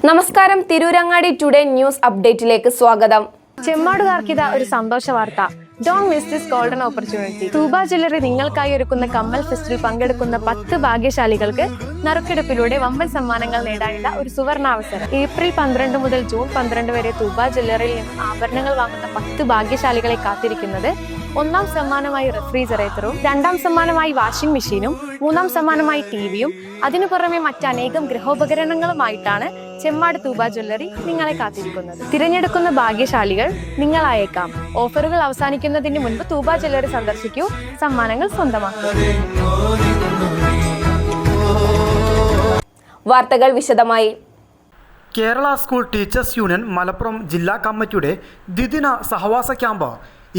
നമസ്കാരം, Tirurangadi today news അപ്ഡേറ്റിലേക്ക് സ്വാഗതം. ചെമ്മാടുകാർക്കിത ഒരു സന്തോഷ വാർത്ത. Don't miss this golden opportunity. Thooba jewellery നിങ്ങൾക്കായി ഒരുക്കുന്ന കമ്മൽ ഫെസ്റ്റിൽ പങ്കെടുക്കുന്ന 10 ഭാഗ്യശാലികൾക്ക് നറുക്കെടുപ്പിലൂടെ വമ്പൻ സമ്മാനങ്ങൾ നേടാനുള്ള ഒരു സുവർണാവസരം. ഏപ്രിൽ 12 മുതൽ ജൂൺ 12 വരെ തൂബ ജ്വല്ലറിയിൽ നിന്നും ആഭരണങ്ങൾ വാങ്ങുന്ന 10 ഭാഗ്യശാലികളെ കാത്തിരിക്കുന്നത് ഒന്നാം സമ്മാനമായി റെഫ്രിജറേറ്ററും, രണ്ടാം സമ്മാനമായി വാഷിംഗ് മെഷീനും, മൂന്നാം സമ്മാനമായി ടിവിയും, അതിനു പുറമെ മറ്റനേകം ഗൃഹോപകരണങ്ങളുമായിട്ടാണ് ചെമ്മാട് തൂബ ജ്വല്ലറി നിങ്ങളെ കാത്തിരിക്കുന്നത്. തിരഞ്ഞെടുക്കുന്ന ഭാഗ്യശാലികൾ നിങ്ങളായേക്കാം. ഓഫറുകൾ അവസാനിക്കുന്നതിന് മുൻപ് തൂബ ജ്വല്ലറി സന്ദർശിക്കൂ, സമ്മാനങ്ങൾ സ്വന്തമാക്കൂ. വാർത്തകൾ വിശദമായി. Kerala school teachers union Malappuram ജില്ലാ കമ്മിറ്റിയുടെ ദ്വിദിന സഹവാസ camp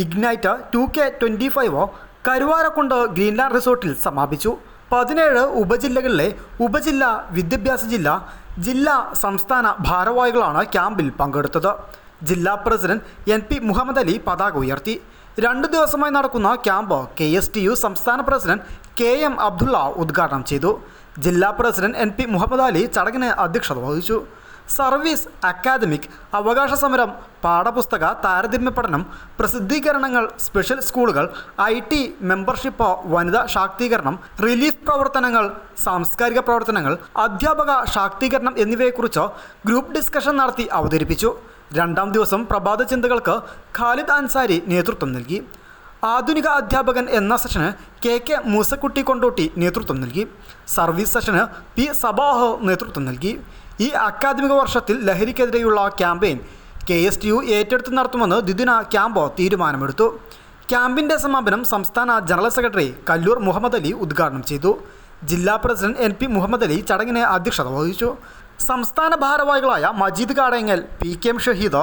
ignite 2K25 Karuvarakundu Greenland റിസോർട്ടിൽ സമാപിച്ചു. 17 ഉപജില്ലകളിലെ ഉപജില്ലാ വിദ്യാഭ്യാസ ജില്ലാ സംസ്ഥാന ഭാരവാഹികളാണ് ക്യാമ്പിൽ പങ്കെടുത്തത്. ജില്ലാ പ്രസിഡന്റ് NP മുഹമ്മദ് അലി പതാക ഉയർത്തി. 2 ദിവസമായി നടക്കുന്ന ക്യാമ്പ് KSTU സംസ്ഥാന പ്രസിഡന്റ് KM അബ്ദുള്ള ഉദ്ഘാടനം ചെയ്തു. ജില്ലാ പ്രസിഡന്റ് NP മുഹമ്മദ് അലി ചടങ്ങിന് അധ്യക്ഷത വഹിച്ചു. സർവീസ്, അക്കാദമിക്, അവകാശ സമരം, പാഠപുസ്തക താരതമ്യ പഠനം, പ്രസിദ്ധീകരണങ്ങൾ, സ്പെഷ്യൽ സ്കൂളുകൾ, IT മെമ്പർഷിപ്പ്, വനിതാ ശാക്തീകരണം, റിലീഫ് പ്രവർത്തനങ്ങൾ, സാംസ്കാരിക പ്രവർത്തനങ്ങൾ, അധ്യാപക ശാക്തീകരണം എന്നിവയെക്കുറിച്ച് ഗ്രൂപ്പ് ഡിസ്കഷൻ നടത്തി അവതരിപ്പിച്ചു. 2ാം ദിവസം പ്രഭാത ചിന്തകൾക്ക് ഖാലിദ് അൻസാരി നേതൃത്വം നൽകി. ആധുനിക അധ്യാപകൻ എന്ന സെഷന് KK മൂസക്കുട്ടി കൊണ്ടോട്ടി നേതൃത്വം നൽകി. സർവീസ് സെഷന് P സബാഹ് നേതൃത്വം നൽകി. ഈ അക്കാദമിക വർഷത്തിൽ ലഹരിക്കെതിരെയുള്ള ക്യാമ്പയിൻ KSTU ഏറ്റെടുത്ത് നടത്തുമെന്ന് ദ്വിദിന ക്യാമ്പ് തീരുമാനമെടുത്തു. ക്യാമ്പിൻ്റെ സമാപനം സംസ്ഥാന ജനറൽ സെക്രട്ടറി കല്ലൂർ മുഹമ്മദ് അലി ഉദ്ഘാടനം ചെയ്തു. ജില്ലാ പ്രസിഡന്റ് NP മുഹമ്മദ് അലി ചടങ്ങിന് അധ്യക്ഷത വഹിച്ചു. സംസ്ഥാന ഭാരവാഹികളായ മജീദ് കാടയങ്ങൽ, PKM ഷഹീദ്,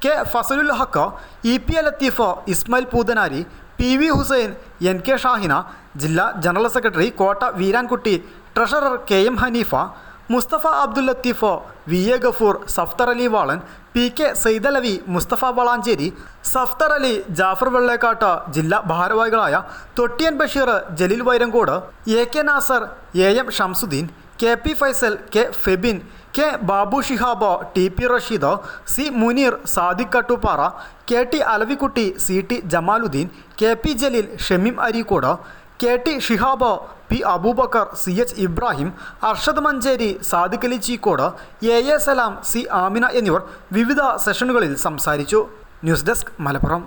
K ഫസലുൽ ഹക്ക്, EP Latheef, Ismail Poothanari, PV Hussain, NK Shahina, ജില്ലാ general secretary Kotta Veerankutty, treasurer KM Hanifa, Mustafa Abdul Latheef, VA Gafoor, Safdar Ali Valan, PK Saidalavi, Mustafa Valanchery, Safdar Ali, Jafar Vellekkatt, ജില്ലാ ഭാരവാഹികളായ Thottiyan Basheer, Jaleel Vairankode, AK Nasar, AM Shamsuddin, KP Faisal, K Febin, K Babu Shihab, TP Rasheed, C Muneer, Sadiq Kattupara, KT Alavikutty, CT Jamaluddin, KP Jaleel, Shameem Areekode, KT Shihab, P Abubakar, CH Ibrahim, Arshad Manjeri, Sadiq Ali Cheekode, AA Salam, C Amina എന്നിവർ വിവിധ സെഷനുകളിൽ സംസാരിച്ചു. News desk, Malappuram.